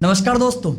नमस्कार दोस्तों,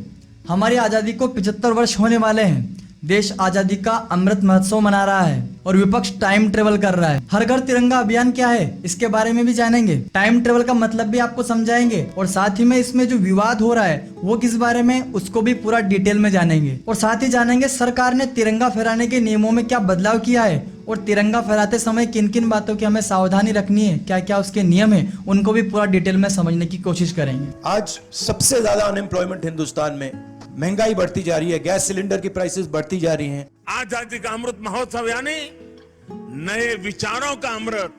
हमारी आज़ादी को 75 वर्ष होने वाले हैं। देश आज़ादी का अमृत महोत्सव मना रहा है और विपक्ष टाइम ट्रेवल कर रहा है। हर घर तिरंगा अभियान क्या है, इसके बारे में भी जानेंगे। टाइम ट्रेवल का मतलब भी आपको समझाएंगे और साथ ही में इसमें जो विवाद हो रहा है वो किस बारे में, उसको भी पूरा डिटेल में जानेंगे। और साथ ही जानेंगे सरकार ने तिरंगा फहराने के नियमों में क्या बदलाव किया है और तिरंगा फहराते समय किन किन बातों की हमें सावधानी रखनी है, क्या क्या उसके नियम है, उनको भी पूरा डिटेल में समझने की कोशिश करेंगे। आज सबसे ज्यादा अनएम्प्लॉयमेंट हिंदुस्तान में, महंगाई बढ़ती जा रही है, गैस सिलेंडर की प्राइसेस बढ़ती जा रही हैं। आजादी का अमृत महोत्सव यानी नए विचारों का अमृत,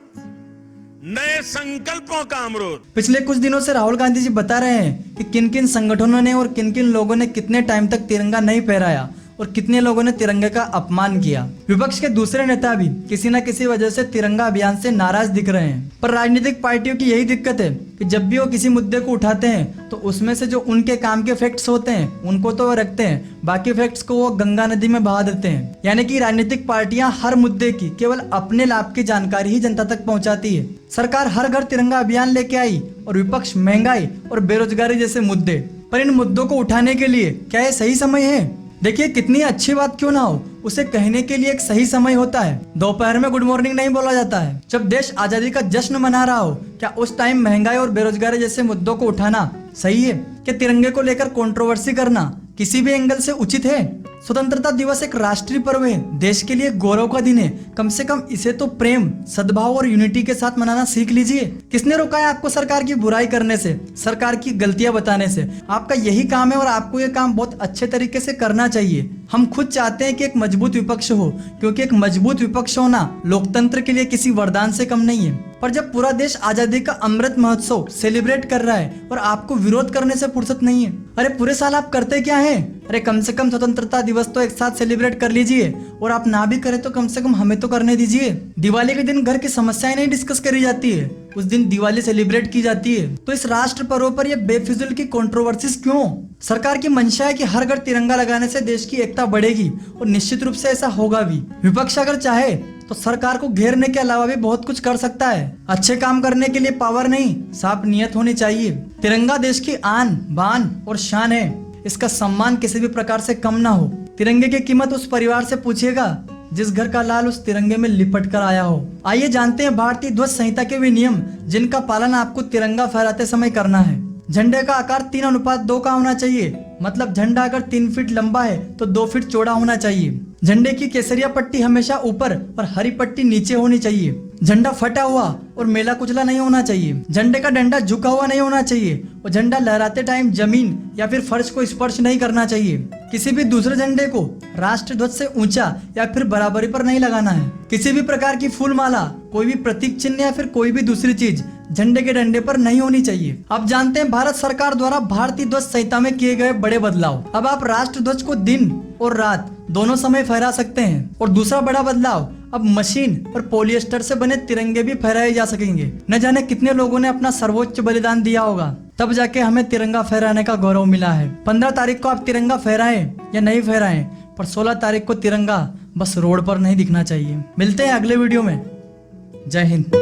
नए संकल्पों का अमृत। पिछले कुछ दिनों से राहुल गांधी जी बता रहे हैं कि किन किन संगठनों ने और किन किन लोगों ने कितने टाइम तक तिरंगा नहीं फहराया और कितने लोगों ने तिरंगे का अपमान किया। विपक्ष के दूसरे नेता भी किसी न किसी वजह से तिरंगा अभियान से नाराज दिख रहे हैं। पर राजनीतिक पार्टियों की यही दिक्कत है कि जब भी वो किसी मुद्दे को उठाते हैं तो उसमें से जो उनके काम के फैक्ट्स होते हैं उनको तो वो रखते हैं, बाकी फैक्ट्स को वो गंगा नदी में बहा देते हैं। यानी कि राजनीतिक पार्टियां हर मुद्दे की केवल अपने लाभ की जानकारी ही जनता तक पहुंचाती है। सरकार हर घर तिरंगा अभियान लेके आई और विपक्ष महंगाई और बेरोजगारी जैसे मुद्दे। पर इन मुद्दों को उठाने के लिए क्या ये सही समय है? देखिए, कितनी अच्छी बात क्यों ना हो, उसे कहने के लिए एक सही समय होता है। दोपहर में गुड मॉर्निंग नहीं बोला जाता है। जब देश आजादी का जश्न मना रहा हो, क्या उस टाइम महंगाई और बेरोजगारी जैसे मुद्दों को उठाना सही है? क्या तिरंगे को लेकर कंट्रोवर्सी करना किसी भी एंगल से उचित है? स्वतंत्रता दिवस एक राष्ट्रीय पर्व है, देश के लिए गौरव का दिन है। कम से कम इसे तो प्रेम, सद्भाव और यूनिटी के साथ मनाना सीख लीजिए। किसने रोका है आपको सरकार की बुराई करने से, सरकार की गलतियां बताने से? आपका यही काम है और आपको ये काम बहुत अच्छे तरीके से करना चाहिए। हम खुद चाहते हैं कि एक मजबूत विपक्ष हो, क्योंकि एक मजबूत विपक्ष होना लोकतंत्र के लिए किसी वरदान से कम नहीं है। पर जब पूरा देश आजादी का अमृत महोत्सव सेलिब्रेट कर रहा है और आपको विरोध करने से फुर्सत नहीं है, अरे पूरे साल आप करते क्या हैं? अरे कम से कम स्वतंत्रता दिवस तो एक साथ सेलिब्रेट कर लीजिए, और आप ना भी करें तो कम से कम हमें तो करने दीजिए। दिवाली के दिन घर की समस्याएं नहीं डिस्कस करी जाती है, उस दिन दिवाली सेलिब्रेट की जाती है। तो इस राष्ट्र पर्व पर ये बेफिजुल की कंट्रोवर्सीज क्यों? सरकार की मंशा है कि हर घर तिरंगा लगाने से देश की एकता बढ़ेगी और निश्चित रूप से ऐसा होगा भी। विपक्ष अगर चाहे तो सरकार को घेरने के अलावा भी बहुत कुछ कर सकता है। अच्छे काम करने के लिए पावर नहीं, साफ नियत होनी चाहिए। तिरंगा देश की आन बान और शान है, इसका सम्मान किसी भी प्रकार से कम ना हो। तिरंगे की कीमत उस परिवार से पूछिएगा जिस घर का लाल उस तिरंगे में लिपट कर आया हो। आइए जानते हैं भारतीय ध्वज संहिता के वे नियम जिनका पालन आपको तिरंगा फहराते समय करना है। झंडे का आकार 3:2 का होना चाहिए, मतलब झंडा अगर 3 फीट लंबा है तो 2 फीट चौड़ा होना चाहिए। झंडे की केसरिया पट्टी हमेशा ऊपर और हरी पट्टी नीचे होनी चाहिए। झंडा फटा हुआ और मेला कुचला नहीं होना चाहिए। झंडे का डंडा झुका हुआ नहीं होना चाहिए और झंडा लहराते टाइम जमीन या फिर फर्श को स्पर्श नहीं करना चाहिए। किसी भी दूसरे झंडे को राष्ट्र ध्वज से ऊंचा या फिर बराबरी पर नहीं लगाना है। किसी भी प्रकार की फूल माला, कोई भी प्रतीक चिन्ह या फिर कोई भी दूसरी चीज झंडे के डंडे पर नहीं होनी चाहिए। अब जानते हैं भारत सरकार द्वारा भारतीय ध्वज संहिता में किए गए बड़े बदलाव। अब आप राष्ट्र ध्वज को दिन और रात दोनों समय फहरा सकते हैं। और दूसरा बड़ा बदलाव, अब मशीन और पॉलिएस्टर से बने तिरंगे भी फहराए जा सकेंगे। न जाने कितने लोगों ने अपना सर्वोच्च बलिदान दिया होगा, तब जाके हमें तिरंगा फहराने का गौरव मिला है। 15 तारीख को आप तिरंगा फहराएं या नहीं फहराएं, पर 16 तारीख को तिरंगा बस रोड पर नहीं दिखना चाहिए। मिलते हैं अगले वीडियो में। जय हिंद।